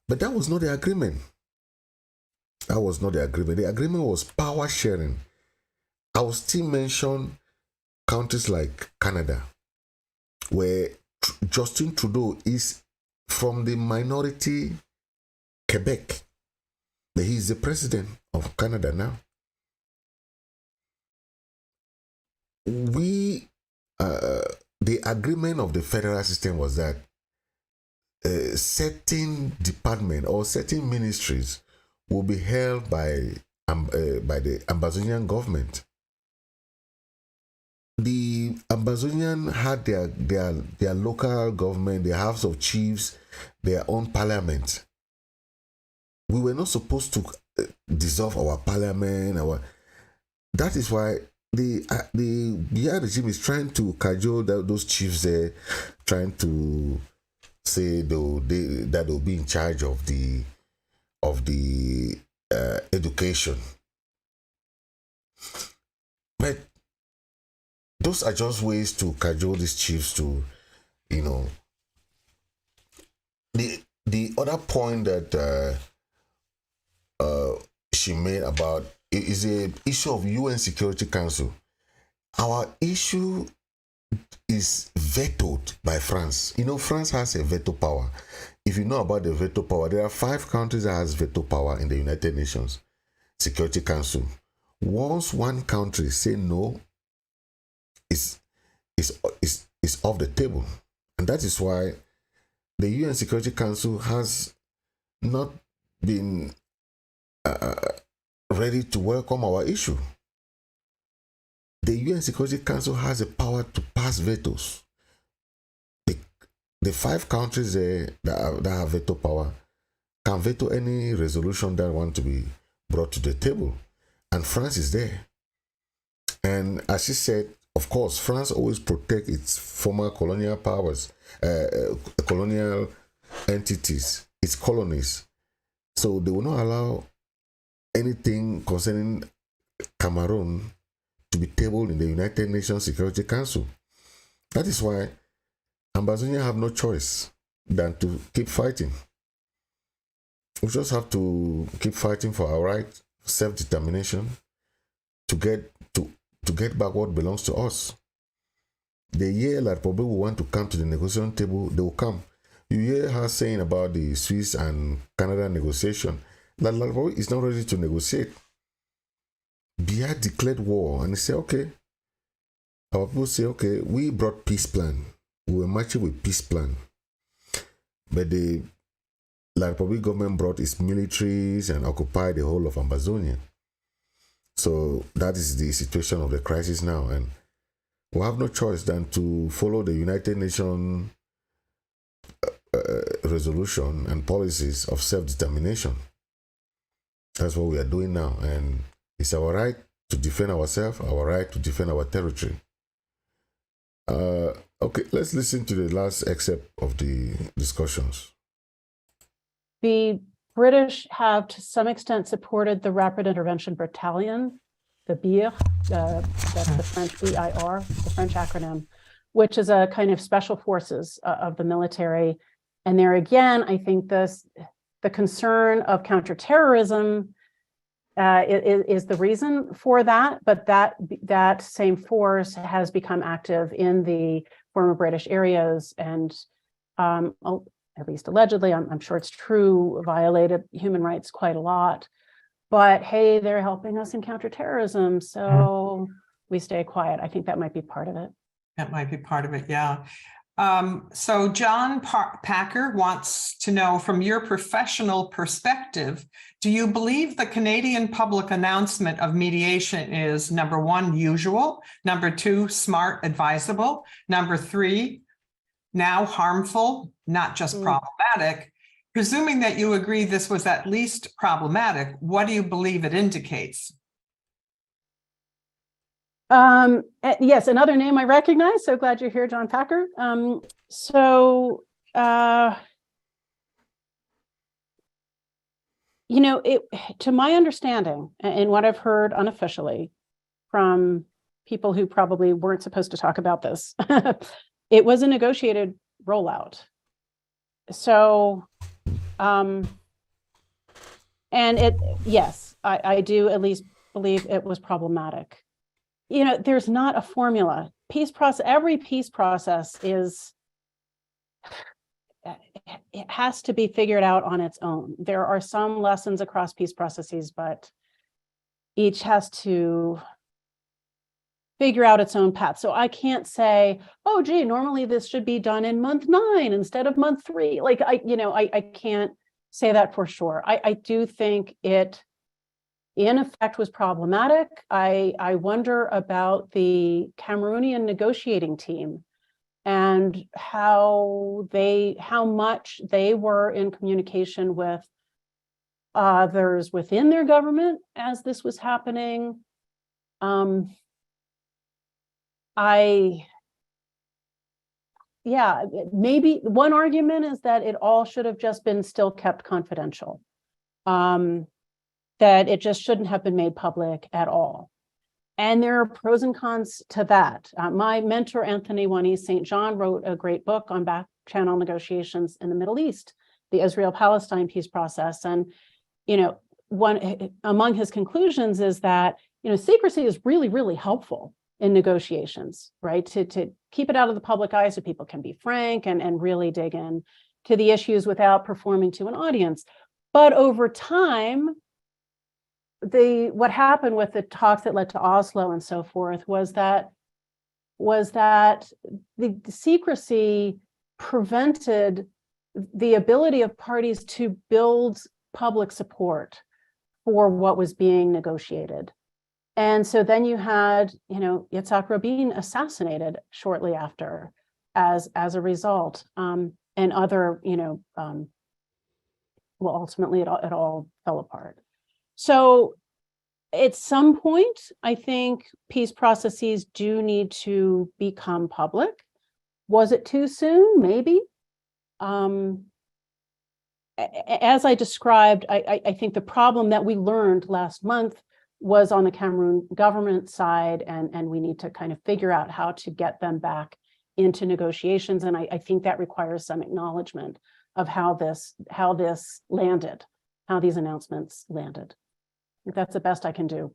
But that was not the agreement. That was not the agreement. The agreement was power sharing. I will still mention countries like Canada, where Justin Trudeau is from the minority Quebec, but he's the president of Canada now. The agreement of the federal system was that certain department or certain ministries will be held by the Ambazonian government. The Ambazonian had their local government, their House of Chiefs, their own parliament. We were not supposed to dissolve our parliament. That is why the Biya regime is trying to cajole those chiefs there, trying to say that they'll be in charge of the education. But those are just ways to cajole these chiefs to, you know. The other point that she made about is a issue of UN Security Council. Our issue is vetoed by France. You know, France has a veto power. If you know about the veto power, there are 5 countries that has veto power in the United Nations Security Council. Once one country say no, it's off the table. And that is why the UN Security Council has not been ready to welcome our issue. The UN Security Council has the power to pass vetoes. The 5 countries there that have veto power can veto any resolution that want to be brought to the table. And France is there. And as she said, of course, France always protect its former colonial powers, colonial entities, its colonies. So they will not allow anything concerning Cameroon to be tabled in the United Nations Security Council. That is why Ambazonia have no choice than to keep fighting. We just have to keep fighting for our right, self-determination, to get back what belongs to us. The year that probably will want to come to the negotiation table, they will come. You hear her saying about the Swiss and Canada negotiation, that Larboy is not ready to negotiate. Biya declared war and they say, okay, our people say, okay, we brought peace plan. We were marching with peace plan. But the Republic government brought its militaries and occupied the whole of Ambazonia. So that is the situation of the crisis now. And we have no choice than to follow the United Nations resolution and policies of self-determination. That's what we are doing now. And it's our right to defend ourselves, our right to defend our territory. Okay, let's listen to the last excerpt of the discussions. The British have to some extent supported the Rapid Intervention Battalion, the BIR, that's the French BIR, the French acronym, which is a kind of special forces of the military. And there again, I think the concern of counterterrorism is the reason for that, but that same force has become active in the former British areas and at least allegedly, I'm sure it's true, violated human rights quite a lot. But hey, they're helping us in counterterrorism, so we stay quiet. I think that might be part of it. That might be part of it, yeah. So John Packer wants to know, from your professional perspective, do you believe the Canadian public announcement of mediation is, number 1, usual, number 2, smart, advisable, number 3, now harmful, not just problematic? Presuming that you agree this was at least problematic, what do you believe it indicates? Yes, another name I recognize. So glad you're here, John Packer. You know, to my understanding, and what I've heard unofficially from people who probably weren't supposed to talk about this, it was a negotiated rollout. So, and yes, I do at least believe it was problematic. You know, there's not a formula. Every peace process it has to be figured out on its own. There are some lessons across peace processes, but each has to figure out its own path. So I can't say, oh, gee, normally this should be done in month 9 instead of month 3. Like I can't say that for sure. I do think it, in effect, was problematic. I wonder about the Cameroonian negotiating team and how much they were in communication with others within their government as this was happening. Maybe one argument is that it all should have just been still kept confidential. That it just shouldn't have been made public at all. And there are pros and cons to that. My mentor, Anthony Wani St. John, wrote a great book on back channel negotiations in the Middle East, the Israel-Palestine peace process. And, one among his conclusions is that, secrecy is really, really helpful in negotiations, right? To keep it out of the public eye so people can be frank and really dig in to the issues without performing to an audience. But over time, what happened with the talks that led to Oslo and so forth was that the secrecy prevented the ability of parties to build public support for what was being negotiated. And so then you had, Yitzhak Rabin assassinated shortly after as a result, and other, ultimately it all fell apart. So at some point, I think peace processes do need to become public. Was it too soon? Maybe. As I described, I think the problem that we learned last month was on the Cameroon government side, and we need to kind of figure out how to get them back into negotiations. And I think that requires some acknowledgement of how this landed, how these announcements landed. I think that's the best I can do.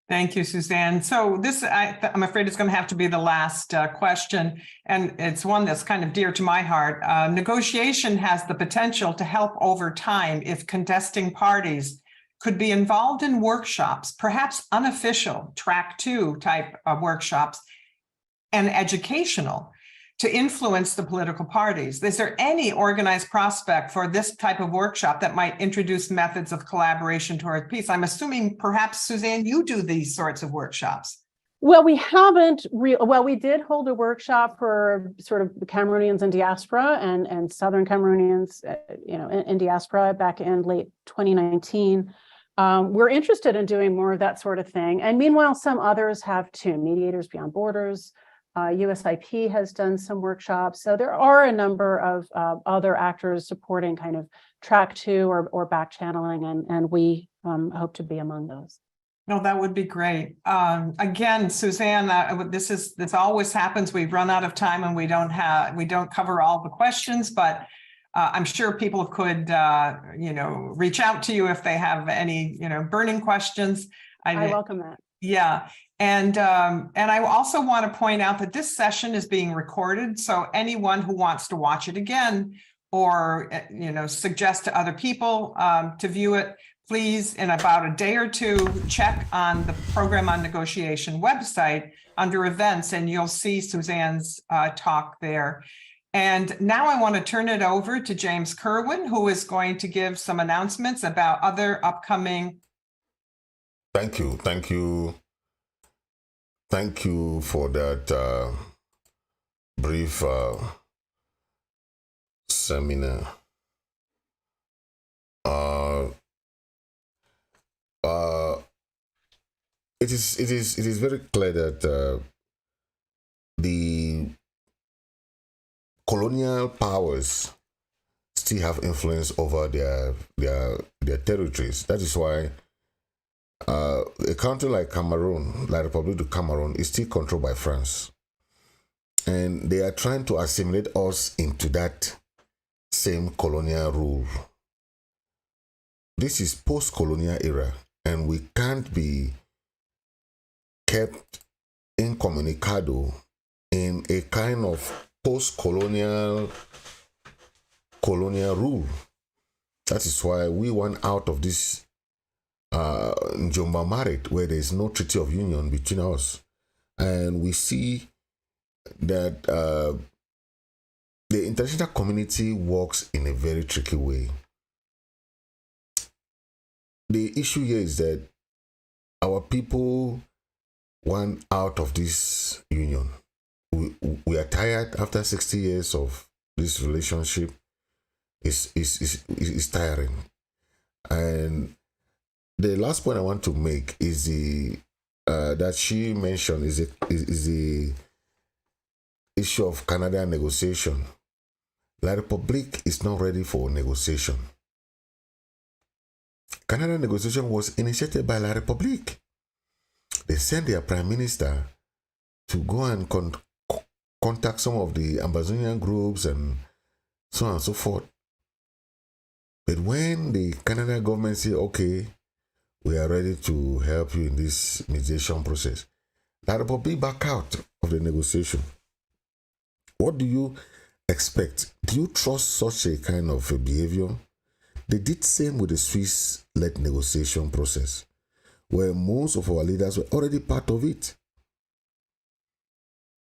Thank you, Suzanne. So this, I'm afraid, is going to have to be the last question, and it's one that's kind of dear to my heart. Negotiation has the potential to help over time if contesting parties could be involved in workshops, perhaps unofficial track 2 type of workshops, and educational, to influence the political parties. Is there any organized prospect for this type of workshop that might introduce methods of collaboration toward peace? I'm assuming perhaps, Suzanne, you do these sorts of workshops. Well, we haven't we did hold a workshop for sort of the Cameroonians in diaspora and Southern Cameroonians, in diaspora back in late 2019. We're interested in doing more of that sort of thing. And meanwhile, some others have too. Mediators Beyond Borders, USIP has done some workshops. So there are a number of other actors supporting kind of track 2 or back channeling, and we hope to be among those. No, that would be great. Again, Suzanne, this always happens. We've run out of time and we don't cover all the questions, but I'm sure people could, reach out to you if they have any, burning questions. I welcome that. Yeah. And I also want to point out that this session is being recorded. So anyone who wants to watch it again or, suggest to other people to view it, please, in about a day or two, check on the Program on Negotiation website under events, and you'll see Suzanne's talk there. And now I want to turn it over to James Kerwin, who is going to give some announcements about other upcoming. Thank you for that brief seminar. It is very clear that the colonial powers still have influence over their territories. That is why a country like Cameroon, like Republic of Cameroon, is still controlled by France. And they are trying to assimilate us into that same colonial rule. This is post-colonial era, and we can't be kept incommunicado in a kind of post-colonial rule. That is why we want out of this Njomba Marit, where there is no treaty of union between us. And we see that the international community works in a very tricky way. The issue here is that our people want out of this union. We are tired after 60 years of this relationship. Is tiring. And the last point I want to make is that she mentioned is the issue of Canada negotiation. La République is not ready for negotiation. Canada negotiation was initiated by La République. They sent their prime minister to go and contact some of the Ambazonian groups and so on and so forth. But when the Canada government say, okay, we are ready to help you in this mediation process, the Republic back out of the negotiation. What do you expect? Do you trust such a kind of a behavior? They did same with the Swiss-led negotiation process, where most of our leaders were already part of it.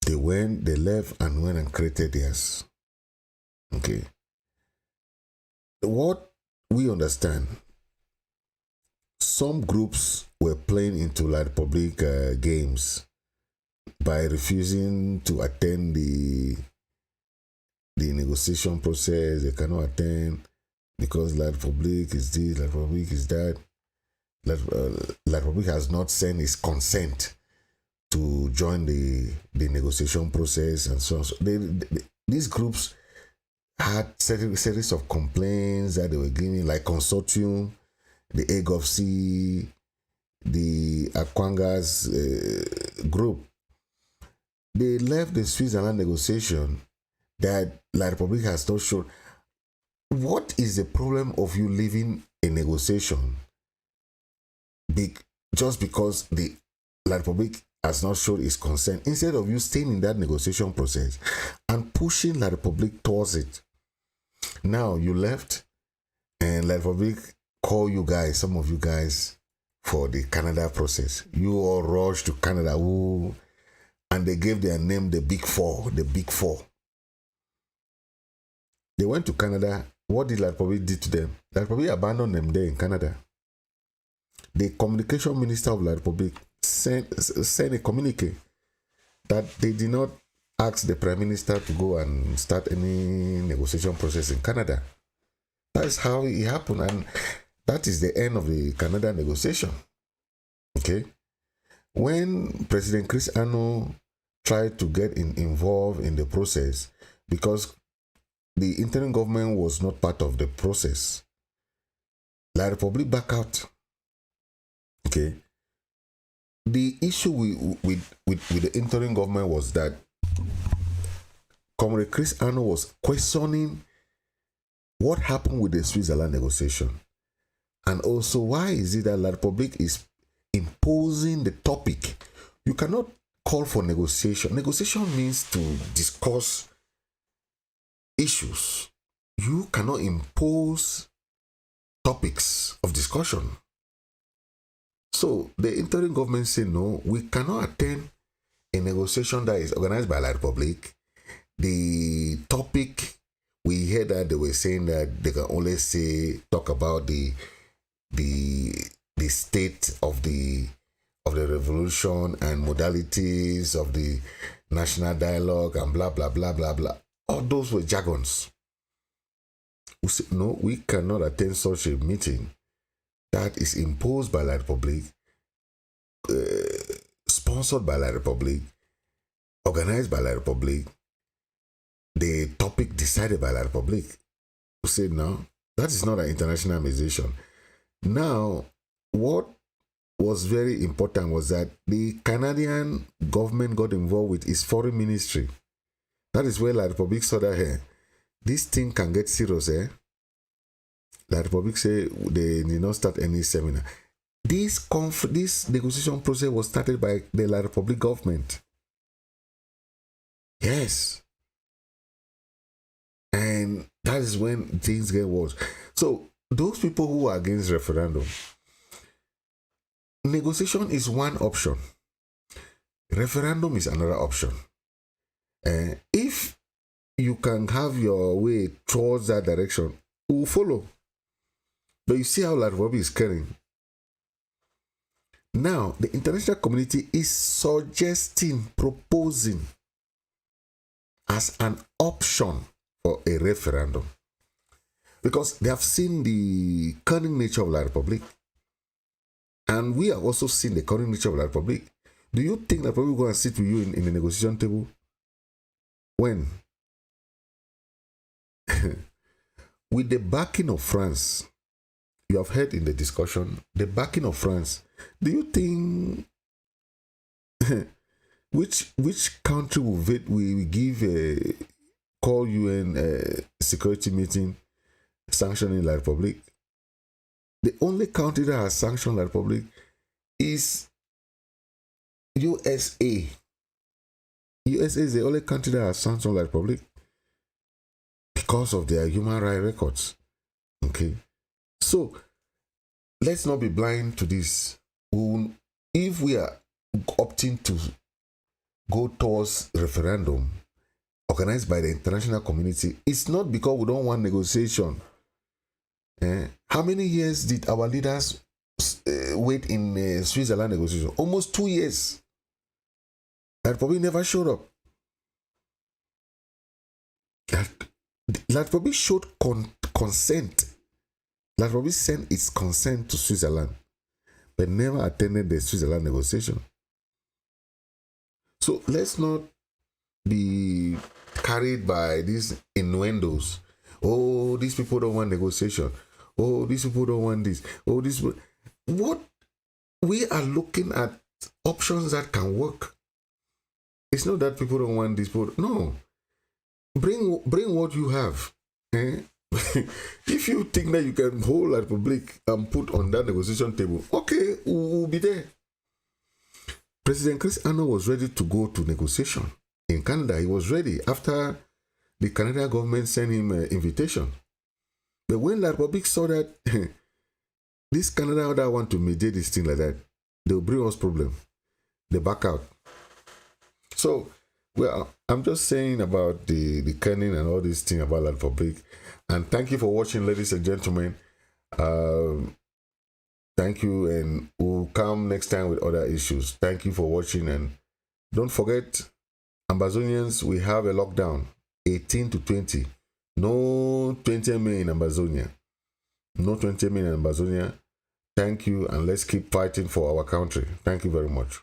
They left and went and created theirs. Okay. What we understand, some groups were playing into La Republique games by refusing to attend the negotiation process. They cannot attend because La Republique is this, La Republique is that. La Republique has not sent its consent to join the negotiation process and so on. So these groups had series of complaints that they were giving, like Consortium, the AGOFC, the Akwanga's group. They left the Switzerland negotiation that La Republique has not shown. What is the problem of you leaving a negotiation just because the La Republique has not shown its consent, instead of you staying in that negotiation process and pushing La Republique towards it? Now you left and La Republique call you guys, some of you guys, for the Canada process. You all rushed to Canada, and they gave their name the Big Four, the Big Four. They went to Canada. What did La Republique do to them? La Republique abandoned them there in Canada. The communication minister of La Republique sent a communique that they did not ask the prime minister to go and start any negotiation process in Canada. That is how it happened, and that is the end of the Canada negotiation. Okay? When President Chris Ano tried to get involved in the process, because the interim government was not part of the process, La Republique back out. Okay? The issue with the interim government was that Comrade Chris Ano was questioning what happened with the Switzerland negotiation. And also, why is it that La Republique is imposing the topic? You cannot call for negotiation. Negotiation means to discuss issues. You cannot impose topics of discussion. So the interim government said, no, we cannot attend a negotiation that is organized by La Republique. The topic, we heard that they were saying that they can only talk about the state of the revolution and modalities of the national dialogue and blah blah blah blah blah. All those were jargons. We said, no, we cannot attend such a meeting that is imposed by La Republique, sponsored by La Republique, organized by La Republique, the topic decided by La Republique. We said, no, that is not an international mediation. Now, what was very important was that the Canadian government got involved with its foreign ministry. That is where La Republique saw that, hey, this thing can get serious, eh? La Republique said they did not start any seminar. This negotiation process was started by the La Republique government. Yes. And that is when things get worse. So, those people who are against referendum, negotiation is one option. Referendum is another option. If you can have your way towards that direction, we will follow. But you see how La Republique is caring. Now, the international community is proposing as an option for a referendum. Because they have seen the cunning nature of La Republique. And we have also seen the cunning nature of La Republique. Do you think La Republique will go and sit with you in the negotiation table? When? With the backing of France, you have heard in the discussion, the backing of France, do you think which country will give a call UN security meeting sanctioning La Republic? The only country that has sanctioned La Republic is USA. USA is the only country that has sanctioned La Republic because of their human rights records. Okay, so let's not be blind to this. If we are opting to go towards referendum organized by the international community, it's not because we don't want negotiation. How many years did our leaders wait in Switzerland negotiation? Almost 2 years. That probably never showed up. That probably showed consent. That probably sent its consent to Switzerland, but never attended the Switzerland negotiation. So let's not be carried by these innuendos. Oh, these people don't want negotiation. Oh, these people don't want this. Oh, this. What? We are looking at options that can work. It's not that people don't want this. No. Bring what you have. If you think that you can hold a republic and put on that negotiation table, okay, we'll be there. President Chris Ano was ready to go to negotiation in Canada. He was ready after the Canadian government sent him an invitation. But when La Republic saw that this Canada that want to mediate this thing like that, they'll bring us problem. They back out. So, well, I'm just saying about the caning and all this thing about La Republic. And thank you for watching, ladies and gentlemen. Thank you, and we'll come next time with other issues. Thank you for watching, and don't forget, Ambazonians, we have a lockdown, 18 to 20. No 20 men in Ambazonia. No 20 men in Ambazonia. Thank you, and let's keep fighting for our country. Thank you very much.